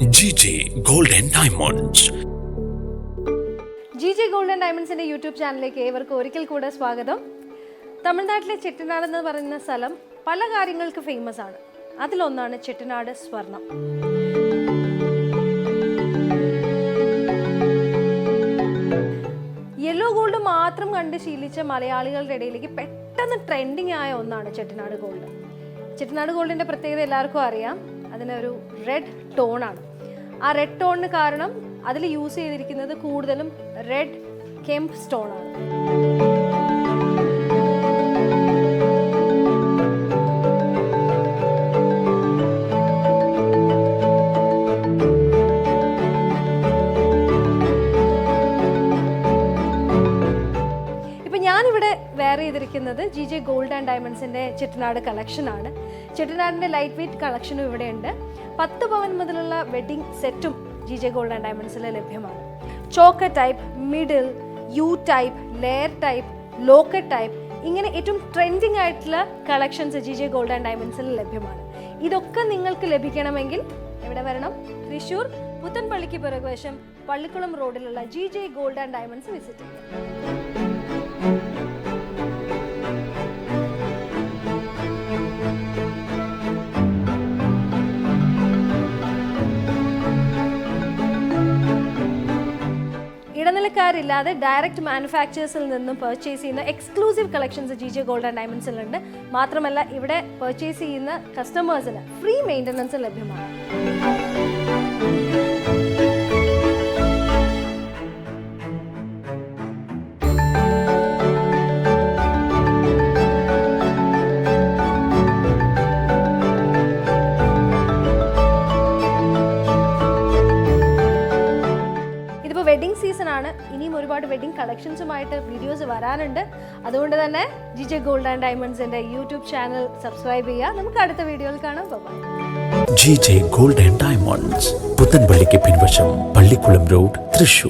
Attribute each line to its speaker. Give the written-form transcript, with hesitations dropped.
Speaker 1: GJ Gold and Diamonds.
Speaker 2: GJ Gold and Diamonds ന്റെ YouTube ചാനലിലേക്ക് ഏവർക്കും ഒരിക്കൽ കൂടെ സ്വാഗതം. തമിഴ്നാട്ടിലെ ചെട്ടിനാട് എന്ന് പറയുന്ന സ്ഥലം പല കാര്യങ്ങൾക്ക് ഫേമസ് ആണ്. അതിലൊന്നാണ് ചെട്ടിനാട് സ്വർണം. യെല്ലോ ഗോൾഡ് മാത്രം കണ്ട് ശീലിച്ച മലയാളികളുടെ ഇടയിലേക്ക് പെട്ടെന്ന് ട്രെൻഡിങ് ആയ ഒന്നാണ് ചെട്ടിനാട് ഗോൾഡ്. ചെട്ടിനാട് ഗോൾഡിന്റെ പ്രത്യേകത എല്ലാവർക്കും അറിയാം. അതിനൊരു റെഡ് ടോണാണ്. ആ റെഡ് ടോണിന് കാരണം അതിൽ യൂസ് ചെയ്തിരിക്കുന്നത് കൂടുതലും റെഡ് കെംപ് സ്റ്റോണാണ്. ഞാനിവിടെ വെയർ ചെയ്തിരിക്കുന്നത് GJ ഗോൾഡ് ആൻഡ് ഡയമണ്ട്സിൻ്റെ ചെട്ടിനാട് കളക്ഷനാണ്. ചെട്ടിനാടിൻ്റെ ലൈറ്റ് വെയ്റ്റ് കളക്ഷനും ഇവിടെയുണ്ട്. 10 പവൻ മുതലുള്ള വെഡ്ഡിംഗ് സെറ്റും GJ ഗോൾഡ് ആൻഡ് ഡയമണ്ട്സിൽ ലഭ്യമാണ്. Choker type, middle, U type, layer type, locket type, ഇങ്ങനെ ഏറ്റവും ട്രെൻഡിങ് ആയിട്ടുള്ള കളക്ഷൻസ് GJ ഗോൾഡ് ആൻഡ് ഡയമണ്ട്സിൽ ലഭ്യമാണ്. ഇതൊക്കെ നിങ്ങൾക്ക് ലഭിക്കണമെങ്കിൽ എവിടെ വരണം? തൃശ്ശൂർ പുത്തൻപള്ളിക്ക് പിറകുവശം പള്ളിക്കുളം റോഡിലുള്ള GJ gold and diamonds visit ചെയ്യുക. ഇടനിലക്കാരില്ലാതെ ഡയറക്റ്റ് മാനുഫാക്ചേഴ്സിൽ നിന്നും പർച്ചേസ് ചെയ്യുന്ന exclusive collections GJ gold and ഡയമണ്ട്സിലുണ്ട്. മാത്രമല്ല ഇവിടെ പർച്ചേസ് ചെയ്യുന്ന കസ്റ്റമേഴ്സിന് ഫ്രീ മെയിൻ്റനൻസ് ലഭ്യമാണ്. വെഡിങ് സീസൺ ആണ്. ഇനിയും ഒരുപാട് വെഡിങ് കളക്ഷൻസുമായിട്ട് വീഡിയോസ് വരാനുണ്ട്. അതുകൊണ്ട് തന്നെ GJ ഗോൾഡ് ആൻഡ് ഡയമണ്ട്സിന്റെ യൂട്യൂബ് ചാനൽ സബ്സ്ക്രൈബ് ചെയ്യുക. നമുക്ക് അടുത്ത വീഡിയോയിൽ കാണാം. Bye.
Speaker 1: GJ Gold and Diamonds, പുത്തൻപള്ളിക്ക് പിൻവശം പള്ളിക്കുളം റോഡ്, തൃശ്ശൂർ.